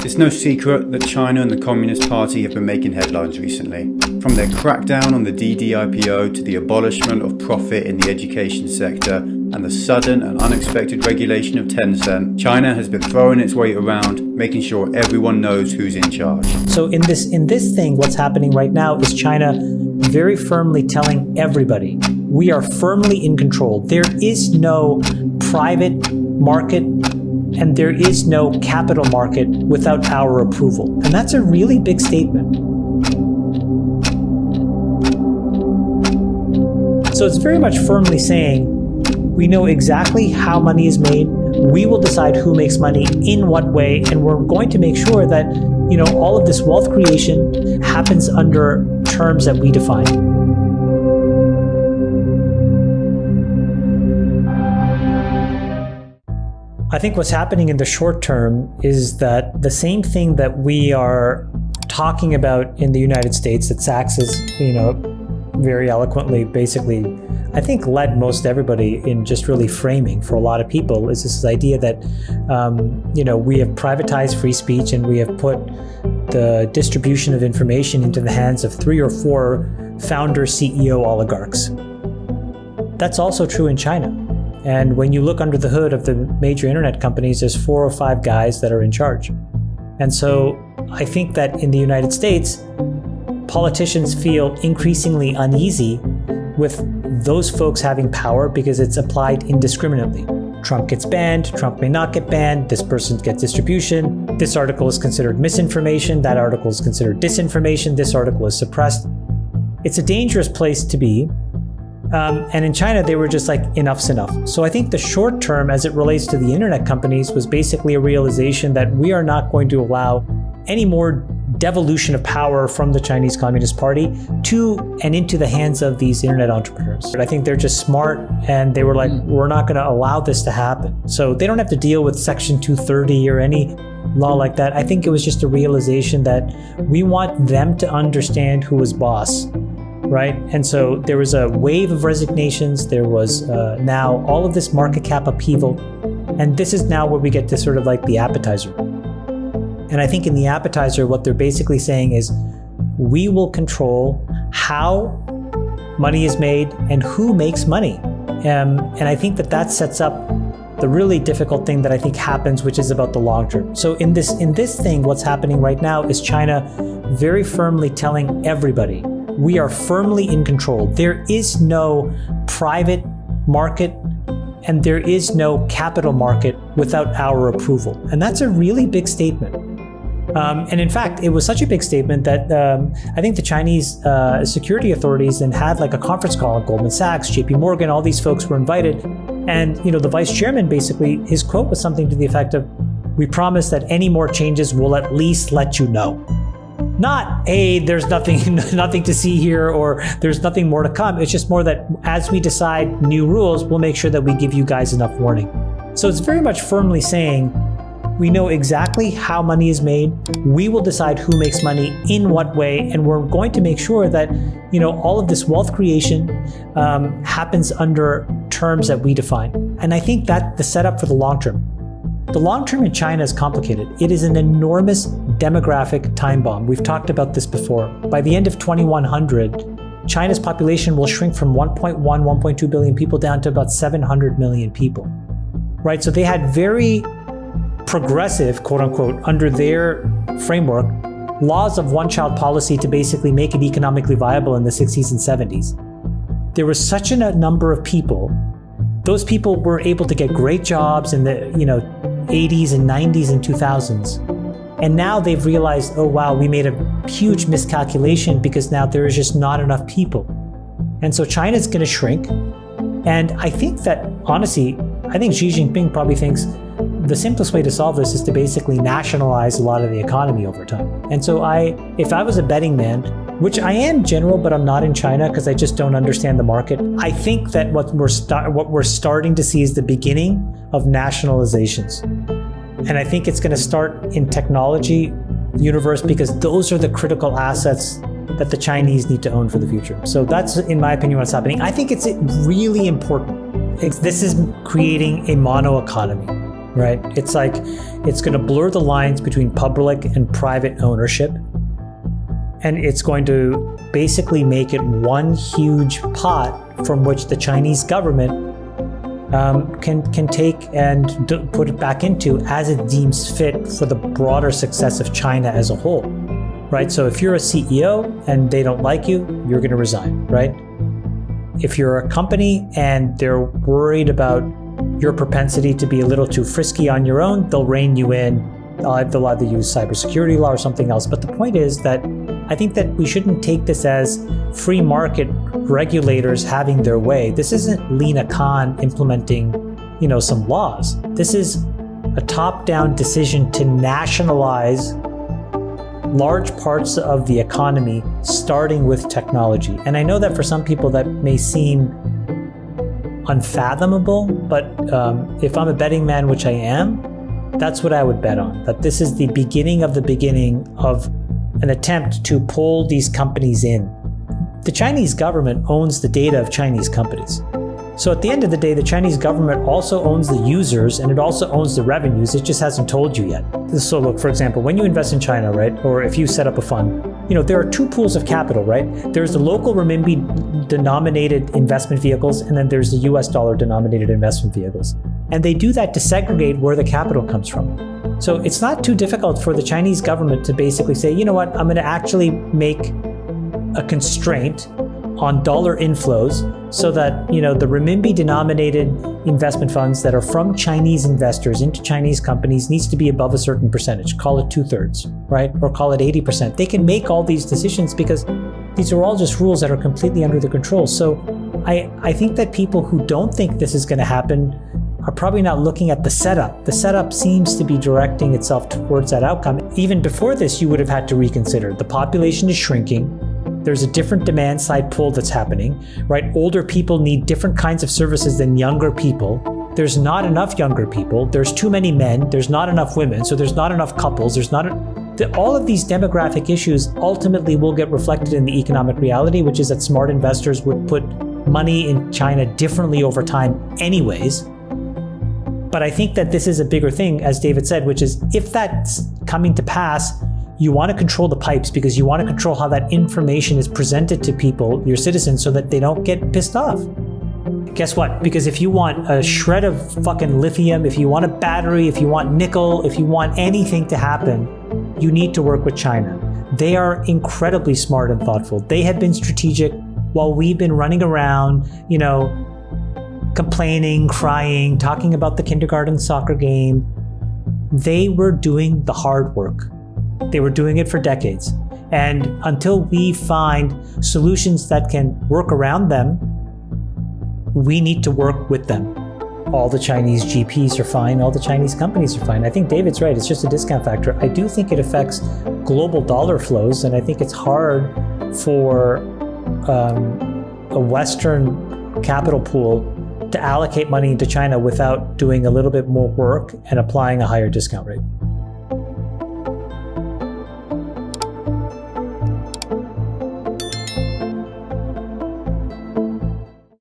It's no secret that China and the Communist Party have been making headlines recently. From their crackdown on the DDIPO to the abolishment of profit in the education sector and the sudden and unexpected regulation of Tencent, China has been throwing its weight around, making sure everyone knows who's in charge. So in this thing, what's happening right now is China very firmly telling everybody, we are firmly in control. There is no private market and there is no capital market without our approval. And that's a really big statement. So it's very much firmly saying, we know exactly how money is made. We will decide who makes money, in what way, and we're going to make sure that, all of this wealth creation happens under terms that we define. I think what's happening in the short term is that the same thing that we are talking about in the United States that Sachs is, very eloquently, basically, I think led most everybody in just really framing for a lot of people is this idea that, we have privatized free speech and we have put the distribution of information into the hands of 3 or 4 founder CEO oligarchs. That's also true in China. And when you look under the hood of the major internet companies, there's 4 or 5 guys that are in charge. And so I think that in the United States, politicians feel increasingly uneasy with those folks having power because it's applied indiscriminately. Trump gets banned, Trump may not get banned, this person gets distribution, this article is considered misinformation, that article is considered disinformation, this article is suppressed. It's a dangerous place to be. And in China, they were just like, enough's enough. So I think the short term, as it relates to the internet companies, was basically a realization that we are not going to allow any more devolution of power from the Chinese Communist Party to and into the hands of these internet entrepreneurs. But I think they're just smart, and they were like, we're not going to allow this to happen. So they don't have to deal with Section 230 or any law like that. I think it was just a realization that we want them to understand who is boss. Right? And so there was a wave of resignations. There was now all of this market cap upheaval. And this is now where we get to sort of like the appetizer. And I think in the appetizer, what they're basically saying is, we will control how money is made and who makes money. And I think that sets up the really difficult thing that I think happens, which is about the long term. So in this thing, what's happening right now is China very firmly telling everybody, we are firmly in control. There is no private market and there is no capital market without our approval. And that's a really big statement. And in fact, it was such a big statement that I think the Chinese security authorities then had like a conference call at Goldman Sachs, JP Morgan, all these folks were invited. And, the vice chairman, basically, his quote was something to the effect of, we promise that any more changes will at least let you know. Not, hey, there's nothing to see here, or there's nothing more to come. It's just more that as we decide new rules, we'll make sure that we give you guys enough warning. So it's very much firmly saying, we know exactly how money is made. We will decide who makes money, in what way, and we're going to make sure that, all of this wealth creation happens under terms that we define. And I think that the setup for the long term. The long term in China is complicated. It is an enormous demographic time bomb. We've talked about this before. By the end of 2100, China's population will shrink from 1.1, 1.2 billion people down to about 700 million people, right? So they had very progressive, quote unquote, under their framework, laws of one-child policy to basically make it economically viable in the 60s and 70s. There was such a number of people. Those people were able to get great jobs in the 80s and 90s and 2000s. And now they've realized, oh wow, we made a huge miscalculation because now there is just not enough people. And so China's going to shrink. And I think that, honestly, I think Xi Jinping probably thinks the simplest way to solve this is to basically nationalize a lot of the economy over time. And so if I was a betting man, which I am in general, but I'm not in China because I just don't understand the market, I think that what we're starting to see is the beginning of nationalizations. And I think it's going to start in technology universe because those are the critical assets that the Chinese need to own for the future. So that's, in my opinion, what's happening. I think it's really important. This is creating a mono economy. right? It's like it's going to blur the lines between public and private ownership. And it's going to basically make it one huge pot from which the Chinese government can take and put it back into as it deems fit for the broader success of China as a whole, right? So if you're a CEO and they don't like you, you're going to resign, right? If you're a company and they're worried about your propensity to be a little too frisky on your own, they'll rein you in. They'll either use cybersecurity law or something else. But the point is that I think that we shouldn't take this as free market regulators having their way. This isn't Lina Khan implementing, some laws. This is a top-down decision to nationalize large parts of the economy, starting with technology. And I know that for some people that may seem unfathomable, but if I'm a betting man, which I am, that's what I would bet on, that this is the beginning of an attempt to pull these companies in. The Chinese government owns the data of Chinese companies. So at the end of the day, the Chinese government also owns the users and it also owns the revenues. It just hasn't told you yet. So look, for example, when you invest in China, right, or if you set up a fund, there are two pools of capital, right? There's the local renminbi denominated investment vehicles, and then there's the US dollar denominated investment vehicles. And they do that to segregate where the capital comes from. So it's not too difficult for the Chinese government to basically say, you know what, I'm going to actually make a constraint on dollar inflows so that, the renminbi denominated investment funds that are from Chinese investors into Chinese companies needs to be above a certain percentage, call it 2/3, right? Or call it 80%. They can make all these decisions because these are all just rules that are completely under their control. So I think that people who don't think this is going to happen are probably not looking at the setup. The setup seems to be directing itself towards that outcome. Even before this, you would have had to reconsider. The population is shrinking. There's a different demand side pull that's happening, right? Older people need different kinds of services than younger people. There's not enough younger people. There's too many men. There's not enough women. So there's not enough couples. All of these demographic issues ultimately will get reflected in the economic reality, which is that smart investors would put money in China differently over time anyways. But I think that this is a bigger thing, as David said, which is if that's coming to pass, you want to control the pipes because you want to control how that information is presented to people, your citizens, so that they don't get pissed off. Guess what? Because if you want a shred of fucking lithium, if you want a battery, if you want nickel, if you want anything to happen, you need to work with China. They are incredibly smart and thoughtful. They have been strategic while we've been running around, complaining, crying, talking about the kindergarten soccer game. They were doing the hard work. They were doing it for decades. And until we find solutions that can work around them, we need to work with them. All the Chinese GPs are fine. All the Chinese companies are fine. I think David's right. It's just a discount factor. I do think it affects global dollar flows. And I think it's hard for a Western capital pool to allocate money into China without doing a little bit more work and applying a higher discount rate.